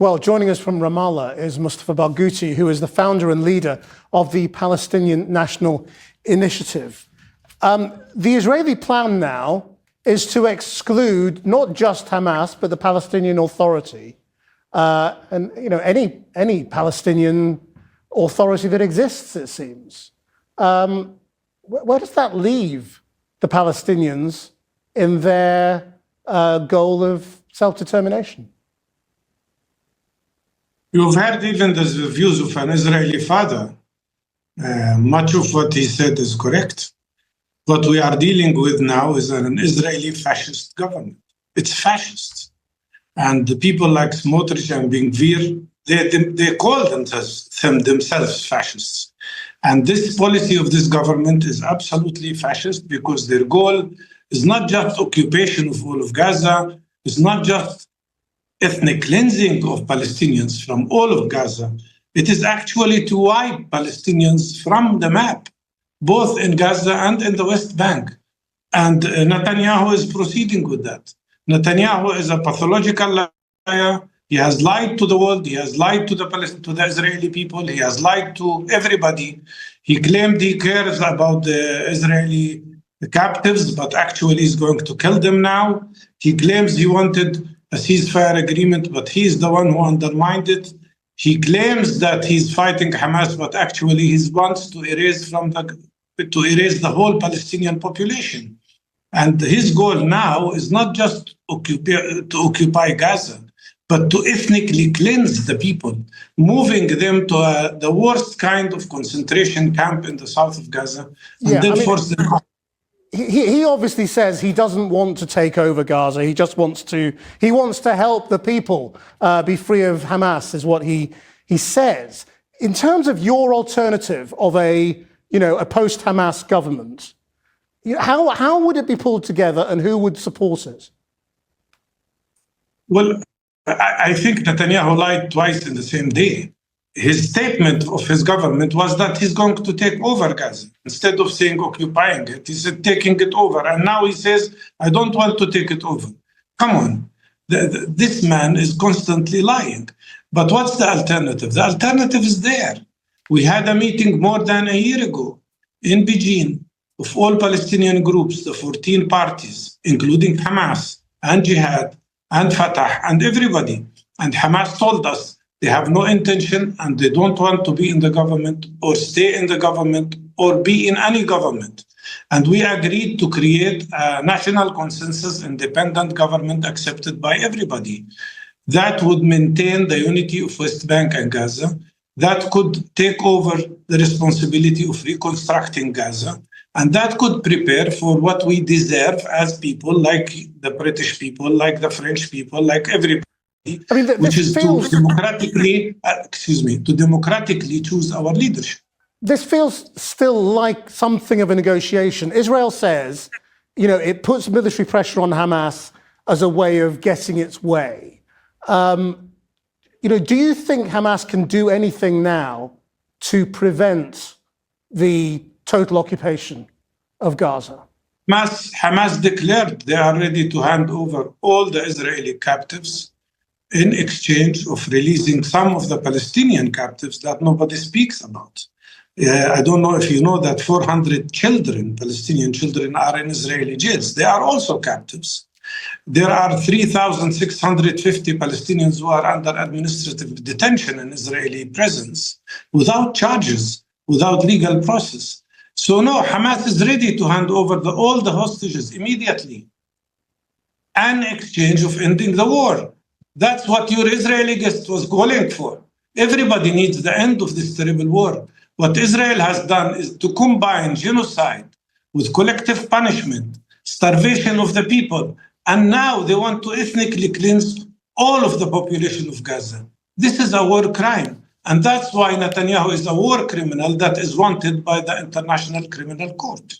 Well, joining us from Ramallah is Mustafa Barghouti, who is the founder and leader of the Palestinian National Initiative. The Israeli plan now is to exclude not just Hamas, but the Palestinian Authority, and any Palestinian authority that exists, it seems. Where does that leave the Palestinians in their goal of self-determination? You've heard even the views of an Israeli father. Much of what he said is correct. What we are dealing with now is an Israeli fascist government. It's fascist. And the people like Smotrich and Ben-Gvir, they call themselves fascists. And this policy of this government is absolutely fascist because their goal is not just occupation of all of Gaza, it's not just ethnic cleansing of Palestinians from all of Gaza. It is actually to wipe Palestinians from the map, both in Gaza and in the West Bank. And Netanyahu is proceeding with that. Netanyahu is a pathological liar. He has lied to the world. He has lied to the Israeli people. He has lied to everybody. He claimed he cares about the Israeli captives, but actually he's going to kill them now. He claims he wanted a ceasefire agreement, but he's the one who undermined it. He claims that he's fighting Hamas, but actually he wants to erase the whole Palestinian population. And his goal now is not just to occupy Gaza, but to ethnically cleanse the people, moving them to the worst kind of concentration camp in the south of Gaza, and force them out. He obviously says he doesn't want to take over Gaza. He just wants to help the people be free of Hamas, is what he says. In terms of your alternative of a post-Hamas government, how would it be pulled together and who would support it? Well, I think Netanyahu lied twice in the same day. His statement of his government was that he's going to take over Gaza. Instead of saying occupying it, he said taking it over. And now he says, I don't want to take it over. Come on. This man is constantly lying. But what's the alternative? The alternative is there. We had a meeting more than a year ago in Beijing of all Palestinian groups, the 14 parties, including Hamas and Jihad and Fatah and everybody. And Hamas told us they have no intention and they don't want to be in the government or stay in the government or be in any government. And we agreed to create a national consensus independent government accepted by everybody that would maintain the unity of West Bank and Gaza, that could take over the responsibility of reconstructing Gaza, and that could prepare for what we deserve as people, like the British people, like the French people, like everybody. Which is to democratically choose our leadership. This feels still like something of a negotiation. Israel says, it puts military pressure on Hamas as a way of getting its way. Do you think Hamas can do anything now to prevent the total occupation of Gaza? Hamas declared they are ready to hand over all the Israeli captives in exchange of releasing some of the Palestinian captives that nobody speaks about. I don't know if you know that 400 children, Palestinian children, are in Israeli jails. They are also captives. There are 3,650 Palestinians who are under administrative detention in Israeli prisons without charges, without legal process. So no, Hamas is ready to hand over all the hostages immediately in exchange of ending the war. That's what your Israeli guest was calling for. Everybody needs the end of this terrible war. What Israel has done is to combine genocide with collective punishment, starvation of the people, and now they want to ethnically cleanse all of the population of Gaza. This is a war crime. And that's why Netanyahu is a war criminal that is wanted by the International Criminal Court.